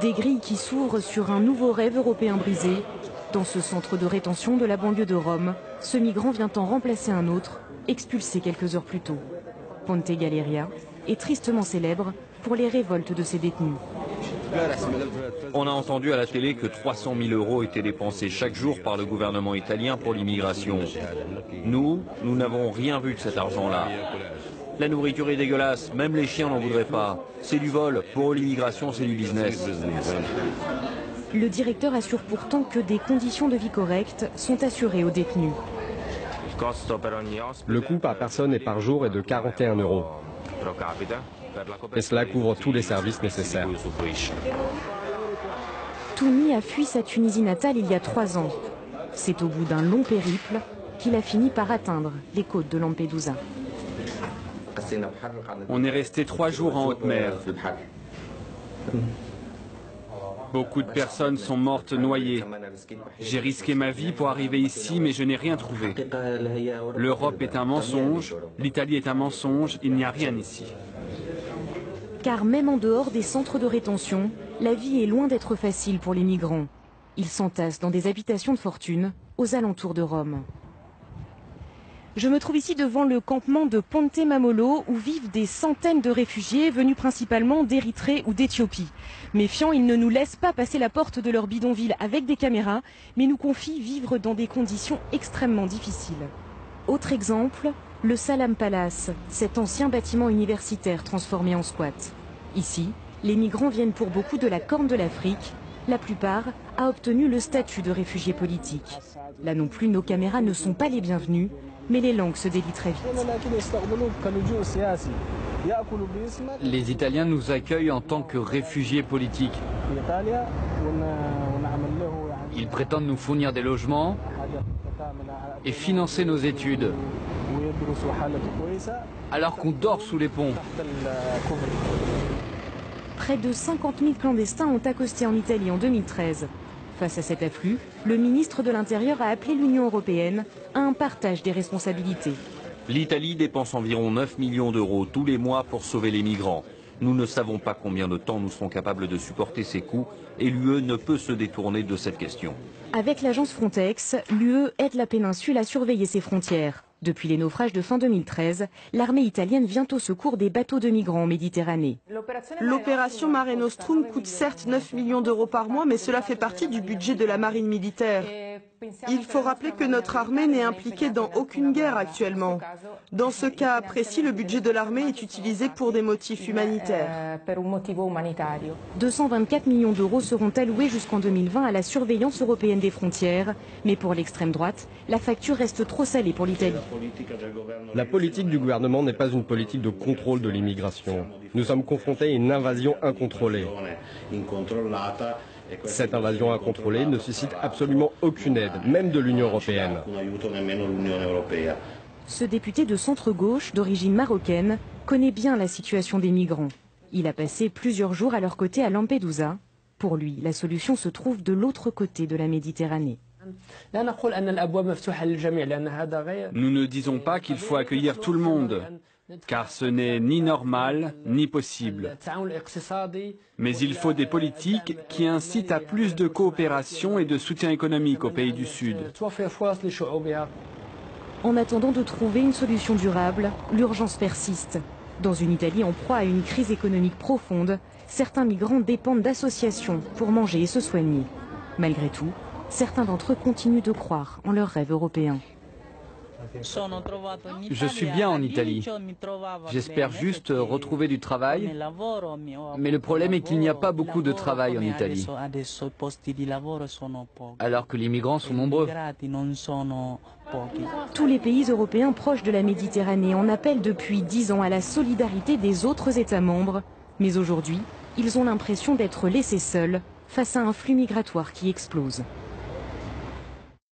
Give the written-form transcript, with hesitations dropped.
Des grilles qui s'ouvrent sur un nouveau rêve européen brisé. Dans ce centre de rétention de la banlieue de Rome, ce migrant vient en remplacer un autre, expulsé quelques heures plus tôt. Ponte Galeria est tristement célèbre pour les révoltes de ses détenus. On a entendu à la télé que 300 000 € étaient dépensés chaque jour par le gouvernement italien pour l'immigration. Nous n'avons rien vu de cet argent-là. La nourriture est dégueulasse, même les chiens n'en voudraient pas. C'est du vol, pour l'immigration c'est du business. Le directeur assure pourtant que des conditions de vie correctes sont assurées aux détenus. Le coût par personne et par jour est de 41 €. Et cela couvre tous les services nécessaires. Toumi a fui sa Tunisie natale il y a 3 ans. C'est au bout d'un long périple qu'il a fini par atteindre les côtes de Lampedusa. On est resté 3 jours en haute mer. Beaucoup de personnes sont mortes noyées. J'ai risqué ma vie pour arriver ici, mais je n'ai rien trouvé. L'Europe est un mensonge, l'Italie est un mensonge, il n'y a rien ici. Car même en dehors des centres de rétention, la vie est loin d'être facile pour les migrants. Ils s'entassent dans des habitations de fortune aux alentours de Rome. Je me trouve ici devant le campement de Ponte Mamolo où vivent des centaines de réfugiés venus principalement d'Érythrée ou d'Éthiopie. Méfiants, ils ne nous laissent pas passer la porte de leur bidonville avec des caméras, mais nous confient vivre dans des conditions extrêmement difficiles. Autre exemple, le Salam Palace, cet ancien bâtiment universitaire transformé en squat. Ici, les migrants viennent pour beaucoup de la Corne de l'Afrique. La plupart a obtenu le statut de réfugié politique. Là non plus, nos caméras ne sont pas les bienvenues, mais les langues se délient très vite. Les Italiens nous accueillent en tant que réfugiés politiques. Ils prétendent nous fournir des logements et financer nos études, alors qu'on dort sous les ponts. Près de 50 000 clandestins ont accosté en Italie en 2013. Face à cet afflux, le ministre de l'Intérieur a appelé l'Union européenne à un partage des responsabilités. L'Italie dépense environ 9 millions d'euros tous les mois pour sauver les migrants. Nous ne savons pas combien de temps nous serons capables de supporter ces coûts et l'UE ne peut se détourner de cette question. Avec l'agence Frontex, l'UE aide la péninsule à surveiller ses frontières. Depuis les naufrages de fin 2013, l'armée italienne vient au secours des bateaux de migrants en Méditerranée. L'opération Mare Nostrum coûte certes 9 millions d'euros par mois, mais cela fait partie du budget de la marine militaire. Il faut rappeler que notre armée n'est impliquée dans aucune guerre actuellement. Dans ce cas précis, le budget de l'armée est utilisé pour des motifs humanitaires. 224 millions d'euros seront alloués jusqu'en 2020 à la surveillance européenne des frontières. Mais pour l'extrême droite, la facture reste trop salée pour l'Italie. La politique du gouvernement n'est pas une politique de contrôle de l'immigration. Nous sommes confrontés à une invasion incontrôlée. Cette invasion incontrôlée ne suscite absolument aucune aide, même de l'Union européenne. Ce député de centre-gauche, d'origine marocaine, connaît bien la situation des migrants. Il a passé plusieurs jours à leur côté à Lampedusa. Pour lui, la solution se trouve de l'autre côté de la Méditerranée. Nous ne disons pas qu'il faut accueillir tout le monde, car ce n'est ni normal ni possible. Mais il faut des politiques qui incitent à plus de coopération et de soutien économique aux pays du Sud. En attendant de trouver une solution durable, l'urgence persiste. Dans une Italie en proie à une crise économique profonde, certains migrants dépendent d'associations pour manger et se soigner. Malgré tout, certains d'entre eux continuent de croire en leur rêve européen. Je suis bien en Italie. J'espère juste retrouver du travail. Mais le problème est qu'il n'y a pas beaucoup de travail en Italie, alors que les migrants sont nombreux. Tous les pays européens proches de la Méditerranée en appellent depuis 10 ans à la solidarité des autres États membres. Mais aujourd'hui, ils ont l'impression d'être laissés seuls face à un flux migratoire qui explose.